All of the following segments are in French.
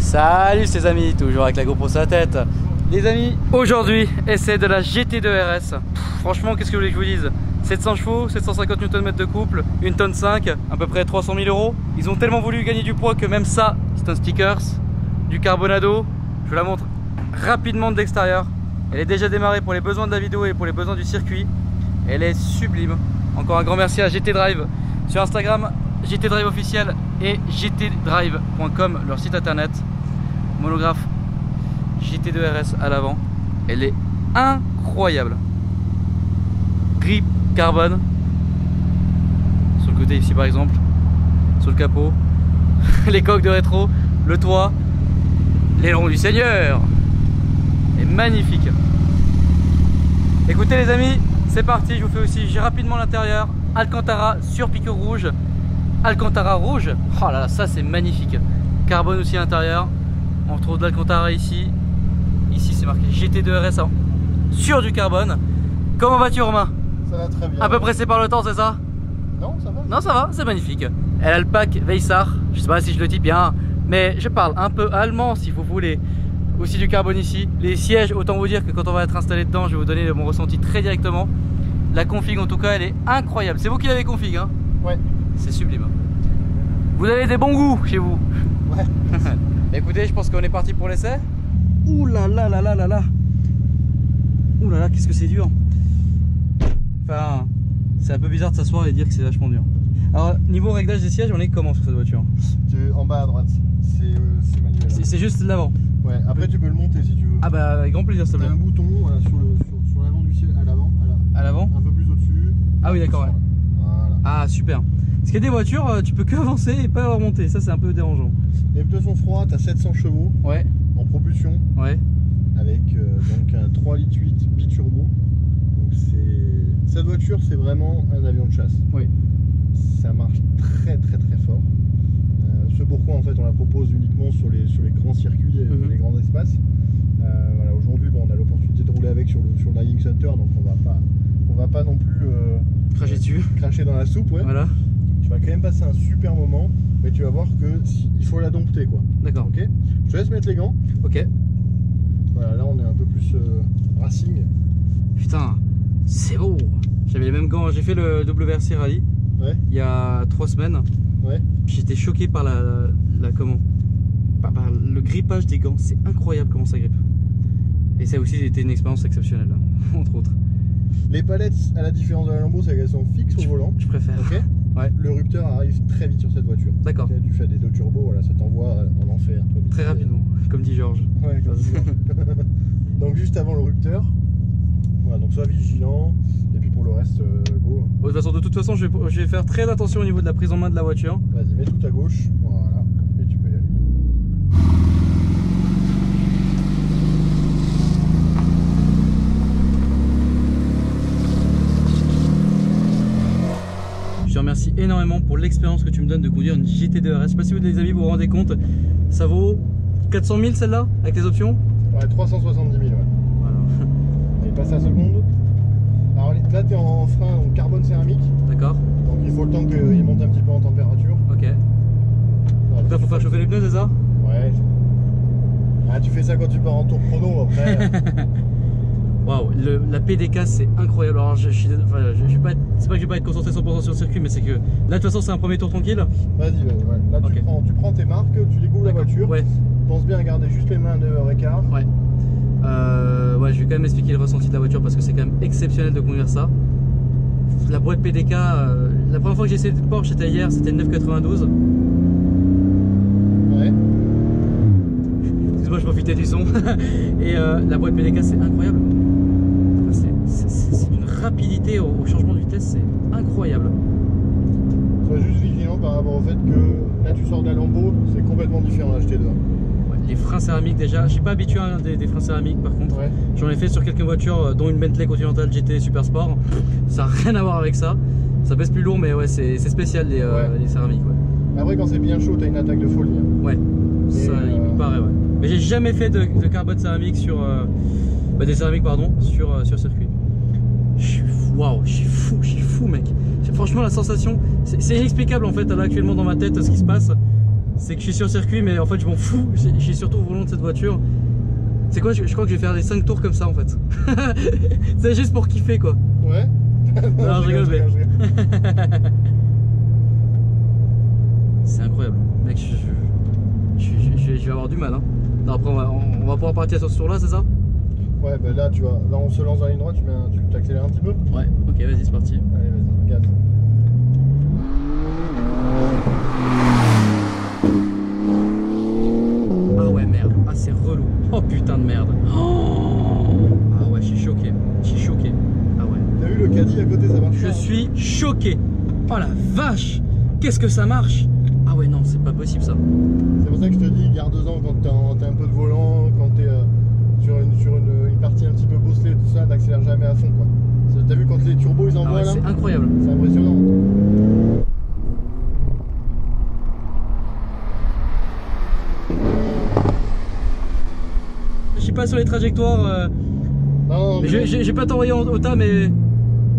Salut les amis, toujours avec la GoPro sur la tête. Les amis, aujourd'hui, essai de la GT2 RS. Franchement, qu'est-ce que vous voulez que je vous dise? 700 chevaux, 750 Nm de couple, 1 tonne 5, à peu près 300 000 €. Ils ont tellement voulu gagner du poids que même ça, c'est un stickers, du carbonado. Je vous la montre rapidement de l'extérieur. Elle est déjà démarrée pour les besoins de la vidéo et pour les besoins du circuit. Elle est sublime. Encore un grand merci à GT Drive sur Instagram, GT Drive officiel et gtdrive.com, leur site internet. Monographe GT2 RS à l'avant, elle est incroyable. Grip carbone sur le côté ici par exemple, sur le capot, les coques de rétro, le toit, l'aileron du Seigneur est magnifique. Écoutez les amis, c'est parti, je vous fais aussi rapidement l'intérieur. Alcantara sur piqueur rouge, Alcantara rouge, oh là là, ça c'est magnifique. Carbone aussi à l'intérieur. On retrouve de l'Alcantara ici. Ici c'est marqué GT2 RS sur du carbone. Comment vas-tu Romain? Ça va très bien. Un peu pressé par le temps, c'est ça? Non, ça va. Non, ça va, c'est magnifique. Elle a le pack Weissach, je sais pas si je le dis bien, mais je parle un peu allemand si vous voulez. Aussi du carbone ici. Les sièges, autant vous dire que quand on va être installé dedans, je vais vous donner mon ressenti très directement. La config en tout cas, elle est incroyable. C'est vous qui l'avez config, hein? Ouais. C'est sublime. Vous avez des bons goûts chez vous. Ouais. Écoutez, je pense qu'on est parti pour l'essai. Ouh là là là là là là. Ouh là là, qu'est-ce que c'est dur. Enfin, c'est un peu bizarre de s'asseoir et dire que c'est vachement dur. Alors, niveau réglage des sièges, on est comment sur cette voiture? En bas à droite, c'est manuel. C'est juste l'avant. Ouais, après tu peux le monter si tu veux. Ah bah, avec grand plaisir, s'il te T'as plaît. un bouton sur l'avant du siège, à l'avant. À l'avant? Un peu plus au-dessus. Ah oui, d'accord, ouais. Voilà. Ah, super. Parce qu'il y a des voitures, tu peux que avancer et pas remonter. Ça, c'est un peu dérangeant. Les pneus sont froids, t'as 700 chevaux Ouais, en propulsion ouais. avec donc un 3,8 litres biturbo. Donc cette voiture, c'est vraiment un avion de chasse. Oui. Ça marche très très très fort. Ce pourquoi en fait on la propose uniquement sur les grands circuits, les grands espaces. Voilà, aujourd'hui bon, on a l'opportunité de rouler avec sur le Lying Center, donc on va pas non plus Cracher dessus. cracher dans la soupe. Ouais. Voilà. Tu vas quand même passer un super moment, mais tu vas voir que il faut la dompter quoi. D'accord. Ok. Je te laisse mettre les gants. Ok. Voilà, là on est un peu plus racing. Putain, c'est beau. J'avais les mêmes gants. J'ai fait le WRC Rally Ouais. il y a 3 semaines. Ouais. J'étais choqué par par le grippage des gants. C'est incroyable comment ça grippe. Et ça aussi été une expérience exceptionnelle, entre autres. Les palettes, à la différence de la Lambo, c'est qu'elles sont fixes au volant. Je préfère. Ok. Ouais. Le rupteur arrive très vite sur cette voiture. D'accord. Okay, du fait des deux turbos, voilà, ça t'envoie en enfer. Toi, Très rapidement, comme dit Georges. Ouais, comme ça. Donc juste avant le rupteur. Voilà, donc sois vigilant. Et puis pour le reste, go. Bon, de toute façon, je vais faire très attention au niveau de la prise en main de la voiture. Vas-y, mets tout à gauche. Voilà. Et tu peux y aller. Je te remercie énormément pour l'expérience que tu me donnes de conduire une GT2 RS. Je sais pas si vous les amis vous vous rendez compte, ça vaut 400 000 celle-là avec les options. Ouais, 370 000, ouais. Voilà. Il passe à seconde. Alors là, tu es en frein en carbone céramique. D'accord. Donc il faut le temps qu'il monte un petit peu en température. Ok. Voilà, Donc là, faut faire chauffer les pneus, c'est ça? Ouais. Ah, tu fais ça quand tu pars en tour chrono après. Waouh, la PDK c'est incroyable. Alors je vais pas être, c'est pas que je vais pas être concentré 100% sur le circuit, mais c'est que là de toute façon c'est un premier tour tranquille. Vas-y, ouais. Là Ok. tu prends tes marques, tu découvres la voiture. Ouais. Pense bien à garder juste les mains à 9h15. Ouais. Ouais, je vais quand même expliquer le ressenti de la voiture parce que c'est quand même exceptionnel de conduire ça. La boîte PDK, la première fois que j'ai essayé de Porsche c'était hier, c'était le 992. Ouais. Excuse-moi, je profitais du son. Et la boîte PDK c'est incroyable. C'est une rapidité au changement de vitesse, c'est incroyable. Sois juste vigilant par rapport au fait que là tu sors d'un Lambo, c'est complètement différent la GT2. Ouais, les freins céramiques déjà, je suis pas habitué à des freins céramiques par contre. Ouais. J'en ai fait sur quelques voitures dont une Bentley Continental GT Super Sport. Ça n'a rien à voir avec ça. Ça pèse plus lourd mais ouais c'est spécial les céramiques. Ouais, Après quand c'est bien chaud, t'as une attaque de folie. Hein. ouais. Ça il paraît ouais. Mais j'ai jamais fait de carbone céramique sur des céramiques pardon sur circuit. Waouh, je suis fou mec. Franchement la sensation, c'est inexplicable en fait là actuellement dans ma tête ce qui se passe. c'est que je suis sur le circuit, mais en fait je m'en fous. Je suis surtout au volant de cette voiture. C'est quoi, je crois que je vais faire des 5 tours comme ça en fait. C'est juste pour kiffer quoi. Ouais. Non, je rigole, mais... C'est incroyable. Mec, je vais avoir du mal. Hein. Non, après, on va pouvoir partir sur ce tour là, c'est ça? Ouais, bah là, tu vois, là on se lance dans la ligne droite, tu accélères un petit peu? Ouais, ok, vas-y, c'est parti. Allez, vas-y, regarde. Ah ouais, merde. Ah, c'est relou. Oh putain de merde. Oh ah ouais, je suis choqué. Je suis choqué. Ah ouais. T'as vu le caddie à côté, ça marche? Je suis choqué. Oh la vache. Qu'est-ce que ça marche? Ah ouais, non, c'est pas possible ça. C'est pour ça que je te dis, garde-en quand t'as un peu de volant, quand t'es sur une partie un petit peu bosselée, tout ça, n'accélère jamais à fond quoi. T'as vu quand les turbos ils envoient ouais, là? C'est incroyable. C'est impressionnant. Je suis pas sur les trajectoires. Non, mais je vais pas t'envoyer au tas, mais.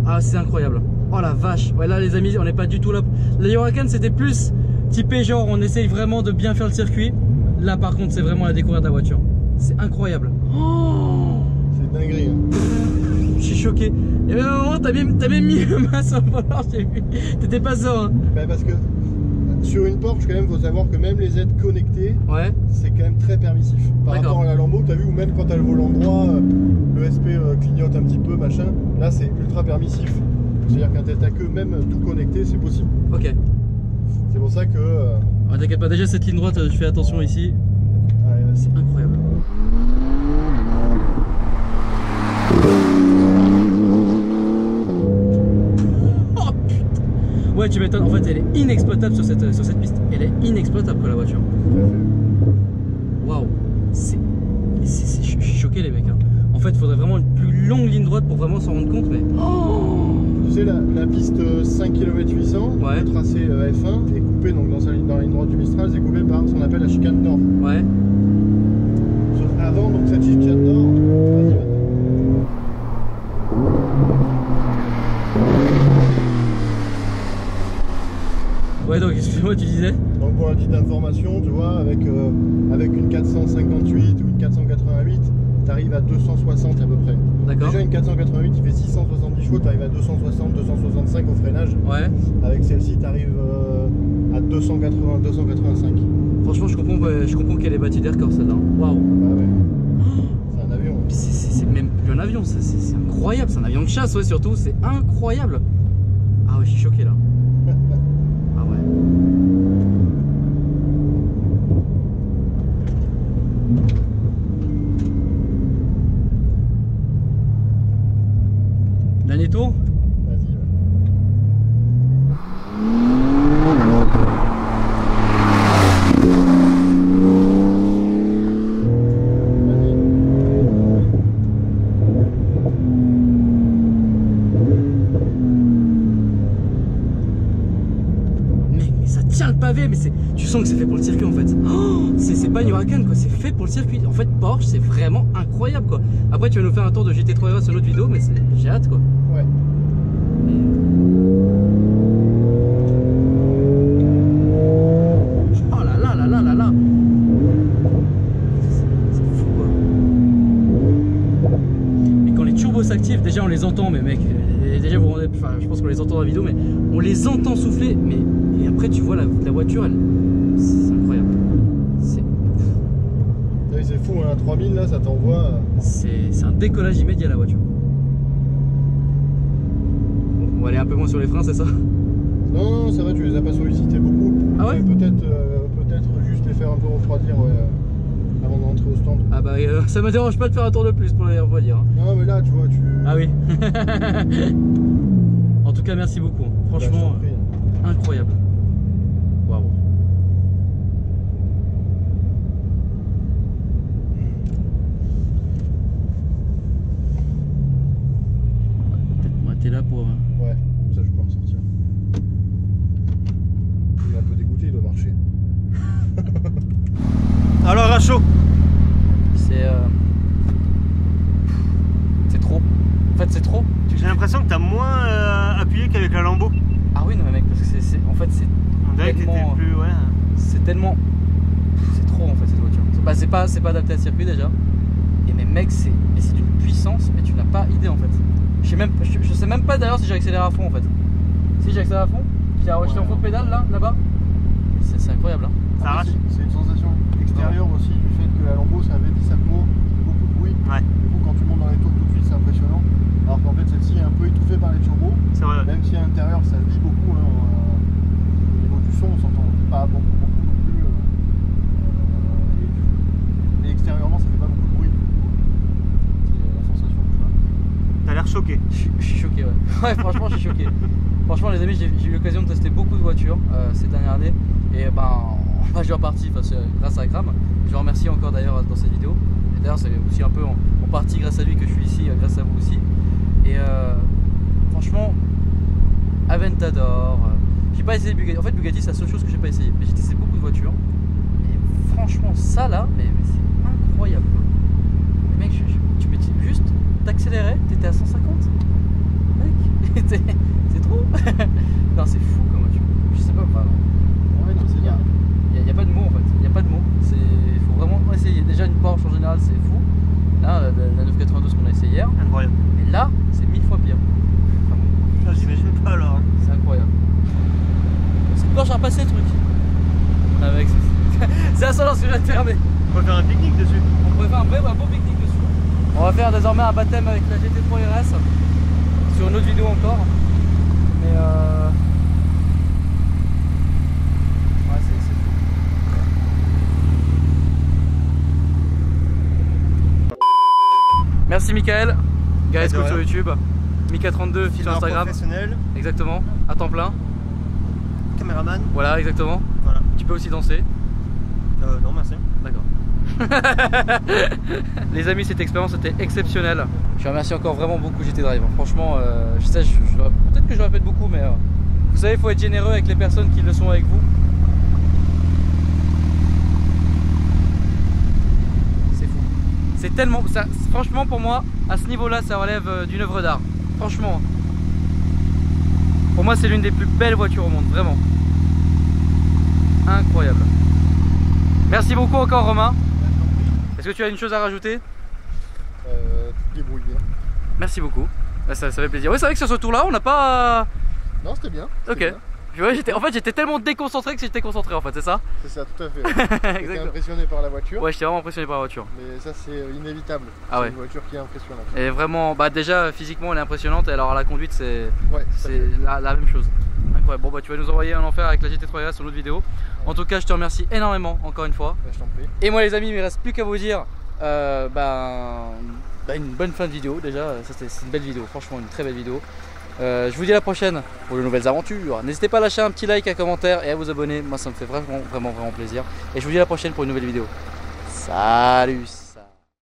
Ah, c'est incroyable. Oh la vache. Ouais, là, les amis, on n'est pas du tout là. La Huracan, c'était plus typé genre, on essaye vraiment de bien faire le circuit. Là, par contre, c'est vraiment la découverte de la voiture. C'est incroyable. Oh, c'est dinguerie. Hein. Je suis choqué. Il y avait un moment, t'as même mis le main sur le volant, j'ai vu. T'étais pas ça, hein. Bah parce que sur une Porsche, quand même, faut savoir que même les aides connectées, ouais, c'est quand même très permissif. Par rapport à la Lambo, t'as vu, ou même quand t'as le volant droit, le SP clignote un petit peu, machin. Là, c'est ultra permissif. C'est-à-dire qu'un tête à queue, même tout connecté, c'est possible. Ok. C'est pour ça que. Ouais, t'inquiète pas, déjà cette ligne droite, je fais attention ici. Allez, vas-y. C'est incroyable. Oh putain. Ouais, tu m'étonnes. En fait, elle est inexploitable sur cette piste. Elle est inexploitable, quoi, la voiture. Waouh. Je suis choqué, les mecs. Hein. En fait, il faudrait vraiment une plus longue ligne droite pour vraiment s'en rendre compte, mais. Oh, tu sais, la piste 5 km 800, ouais, le tracé F1 est coupé, donc dans la ligne droite du Mistral, c'est coupé par ce qu'on appelle la chicane nord. Ouais. Avant, donc cette chicane nord, vas-y, vas-y. Ouais, donc excuse-moi, tu disais? Donc pour la petite information, tu vois, avec une 458 ou une 488, tu arrives à 260 à peu près. D'accord. Déjà une 488 qui fait 670 chevaux, tu arrives à 260, 265 au freinage. Ouais. Avec celle-ci, tu arrives à 280, 285. Franchement, je comprends qu'elle est bâtie des records celle-là. Waouh. Bah ouais. C'est un avion. C'est même plus un avion, c'est incroyable. C'est un avion de chasse, ouais, surtout. C'est incroyable. Ah ouais, je suis choqué là. Ah ouais. Dernier tour? Vas-y, ouais. Mec, mais ça tient le pavé, mais tu sens que c'est fait pour le circuit en fait. Oh, c'est pas une Huracan quoi, c'est fait pour le circuit. En fait, Porsche, c'est vraiment incroyable quoi. Après, tu vas nous faire un tour de GT3 RS sur notre vidéo, mais j'ai hâte quoi. Ouais. Oh là là là là là là. C'est fou quoi. Et quand les turbos s'activent, déjà on les entend, mais mec, déjà vous rendez, enfin je pense qu'on les entend dans la vidéo, mais on les entend souffler, mais et après tu vois la voiture, c'est incroyable. C'est fou, hein, 3000 là, ça t'envoie. C'est un décollage immédiat la voiture. Bon, on va aller un peu moins sur les freins, c'est ça? Non, non, ça va, tu les as pas sollicités beaucoup. Ah ouais? Peut-être juste les faire un peu refroidir avant d'entrer au stand. Ah bah ça me dérange pas de faire un tour de plus pour les refroidir. Hein. Non mais là tu vois, Ah oui. En tout cas merci beaucoup. Franchement, incroyable. Waouh. Moi t'es là pour. Ouais, ça je peux en sortir. Il est un peu dégoûté, il doit marcher. Alors à chaud. C'est trop. En fait c'est trop. J'ai l'impression que t'as moins appuyé qu'avec la Lambo. Ah oui non mais mec parce que en fait c'est On dirait que t'étais plus, ouais. c'est tellement... C'est trop en fait cette voiture. C'est pas adapté à circuit déjà. Et mais mec, c'est d'une puissance, mais tu n'as pas idée en fait. Je sais même pas d'ailleurs si j'accélère à fond en fait. Si j'accélère à fond, j'étais en fond de pédale là-bas. C'est incroyable hein. Ça arrache. C'est une sensation extérieure aussi du fait que la Lambo ça avait 17 mots, c'est beaucoup de bruit. Ouais. Du coup quand tu montes dans les tours tout de suite c'est impressionnant. Alors qu'en fait celle-ci est un peu étouffée par les turbos. C'est vrai. Même si à l'intérieur ça vit beaucoup hein, au niveau du son on s'entend pas beaucoup non plus. Et extérieurement ça fait pas beaucoup de bruit. C'est la sensation que tu as. T'as l'air choqué. Je suis choqué ouais. Ouais franchement je suis choqué. Franchement les amis j'ai eu l'occasion de tester beaucoup de voitures ces dernières années. Et je suis reparti grâce à Akram. Je le remercie encore d'ailleurs dans cette vidéo. Et d'ailleurs c'est aussi un peu en partie grâce à lui que je suis ici, grâce à vous aussi. Et franchement, Aventador, j'ai pas essayé Bugatti. En fait Bugatti c'est la seule chose que j'ai pas essayé. Mais j'ai testé beaucoup de voitures. Et franchement ça là, mais c'est incroyable. Mais mec, tu me dis juste, t'accélérais, t'étais à 150. Mec, c'est trop. Non c'est fou comme voiture. Je sais pas, Ouais, non, c'est bien. Il n'y a pas de mots en fait, il n'y a pas de mots. Il faut vraiment essayer. Déjà une Porsche en général c'est fou. Là la 992 qu'on a essayé hier. Incroyable. Mais là c'est 1000 fois pire. Ça, j'imagine pas alors. C'est incroyable. Quand j'ai repassé le truc. Ah mec, c'est insolent ce que je viens de faire mais On peut faire un pique-nique dessus. on pourrait faire un beau pique-nique dessus. On va faire désormais un baptême avec la GT3 RS sur une autre vidéo encore. Mais ouais c'est fou. Merci Michael, Gareth De Cool rien. sur YouTube, Mika32 sur Filmeur Instagram, professionnel, exactement, à temps plein, caméraman. voilà exactement, Voilà. tu peux aussi danser, Non, merci. d'accord. Les amis cette expérience était exceptionnelle, je remercie encore vraiment beaucoup GT Drive, franchement je sais, peut-être que je le répète beaucoup mais vous savez il faut être généreux avec les personnes qui le sont avec vous. C'est tellement... Ça, franchement pour moi, à ce niveau-là, ça relève d'une œuvre d'art. Franchement. Pour moi, c'est l'une des plus belles voitures au monde, vraiment. Incroyable. Merci beaucoup encore Romain. Est-ce que tu as une chose à rajouter? Tu te débrouilles bien. Merci beaucoup. Ça fait plaisir. Oui, c'est vrai que sur ce tour-là, on n'a pas... Non, c'était bien. Ok. En fait, j'étais tellement déconcentré que j'étais concentré en fait, c'est ça? C'est ça, tout à fait. J'étais Exactement. impressionné par la voiture. Ouais, j'étais vraiment impressionné par la voiture. Mais ça, c'est inévitable. Ah C'est ouais. une voiture qui est impressionnante. Et vraiment, déjà physiquement elle est impressionnante et alors à la conduite c'est Ouais, c'est la même chose. Incroyable. Bon bah tu vas nous envoyer un enfer avec la GT3 RS sur notre vidéo. En tout cas je te remercie énormément encore une fois. Je t'en prie. Et moi les amis il me reste plus qu'à vous dire une bonne fin de vidéo déjà. C'est une belle vidéo, franchement une très belle vidéo. Je vous dis à la prochaine pour de nouvelles aventures. N'hésitez pas à lâcher un petit like, un commentaire et à vous abonner. Moi ça me fait vraiment plaisir. Et je vous dis à la prochaine pour une nouvelle vidéo. Salut.